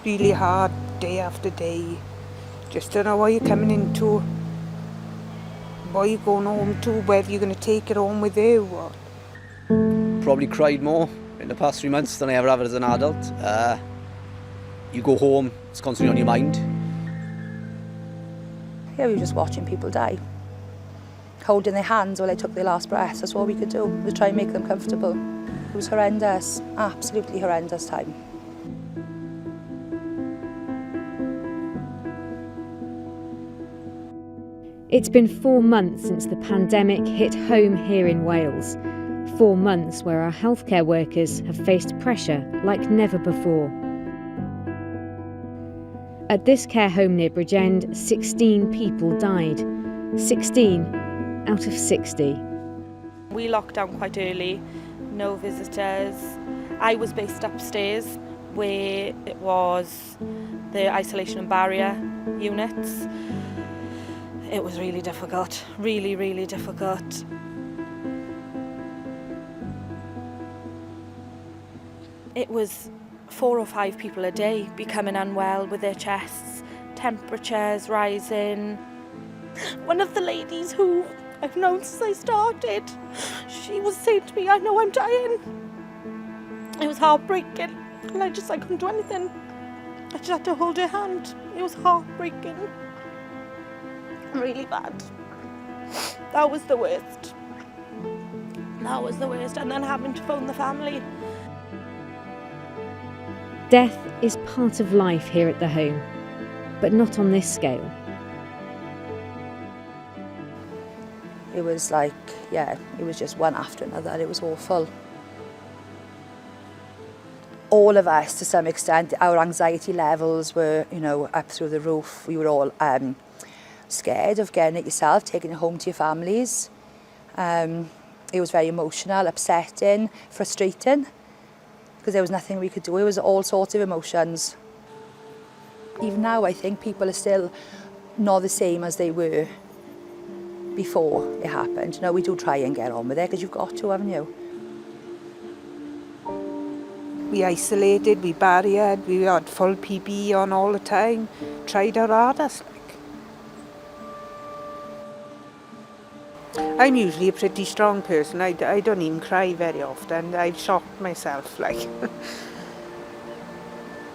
really hard day after day. Just don't know what you're coming into, what you're going home to, whether you're going to take it home with you. Or... Probably cried more in the past 3 months than I ever have as an adult. You go home, it's constantly on your mind. Yeah, we were just watching people die. Holding their hands while they took their last breath. That's all we could do, was try and make them comfortable. It was horrendous, absolutely horrendous time. It's been 4 months since the pandemic hit home here in Wales. 4 months where our healthcare workers have faced pressure like never before. At this care home near Bridgend, 16 people died. 16 out of 60. We locked down quite early, no visitors. I was based upstairs where it was the isolation and barrier units. It was really difficult, really, really difficult. It was 4 or 5 people a day becoming unwell with their chests, temperatures rising. One of the ladies who I've known since I started, she was saying to me, I know I'm dying. It was heartbreaking, and I couldn't do anything. I just had to hold her hand. It was heartbreaking. Really bad. That was the worst. That was the worst, and then having to phone the family. Death is part of life here at the home, but not on this scale. It was like, yeah, it was just one after another. It was awful. All of us, to some extent, our anxiety levels were, up through the roof. We were all scared of getting it yourself, taking it home to your families. It was very emotional, upsetting, frustrating, because there was nothing we could do. It was all sorts of emotions. Even now, I think people are still not the same as they were before it happened. We do try and get on with it, because you've got to, haven't you? We isolated, we barriered, we had full PPE on all the time, tried our hardest. I'm usually a pretty strong person. I don't even cry very often. I've shocked myself,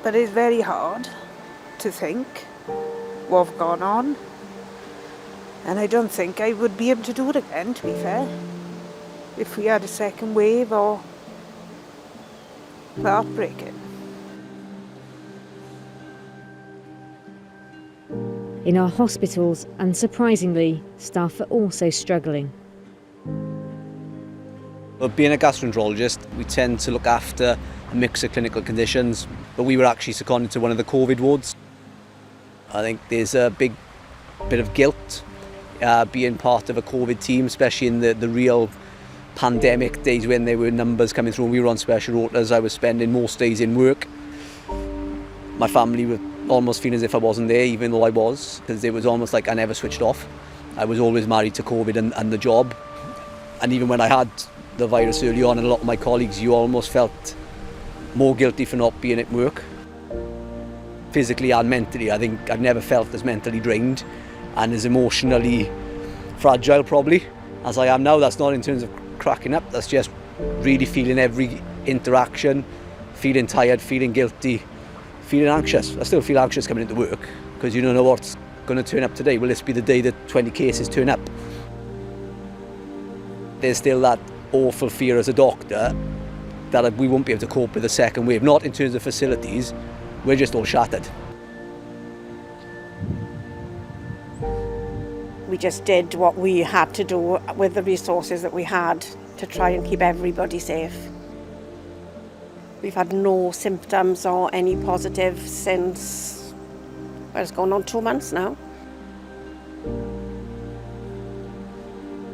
But it's very hard to think what's gone on. And I don't think I would be able to do it again, to be fair. If we had a second wave or heartbreaking. In our hospitals, unsurprisingly, staff are also struggling. But being a gastroenterologist, we tend to look after a mix of clinical conditions, but we were actually seconded to one of the COVID wards. I think there's a big bit of guilt being part of a COVID team, especially in the real pandemic days when there were numbers coming through and we were on special rotas. I was spending most days in work. My family were almost feeling as if I wasn't there, even though I was, because it was almost like I never switched off. I was always married to COVID and the job. And even when I had the virus early on, and a lot of my colleagues, you almost felt more guilty for not being at work. Physically and mentally, I think I've never felt as mentally drained and as emotionally fragile probably as I am now. That's not in terms of cracking up, that's just really feeling every interaction, feeling tired, feeling guilty, feeling anxious. I still feel anxious coming into work because you don't know what's going to turn up today. Will this be the day that 20 cases turn up? There's still that awful fear as a doctor that we won't be able to cope with a second wave. Not in terms of facilities, we're just all shattered. We just did what we had to do with the resources that we had to try and keep everybody safe. We've had no symptoms or any positive since, well, it's going on 2 months now.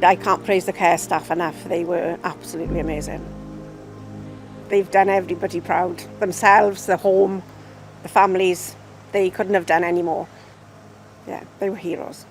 I can't praise the care staff enough. They were absolutely amazing. They've done everybody proud. Themselves, the home, the families. They couldn't have done any more. Yeah, they were heroes.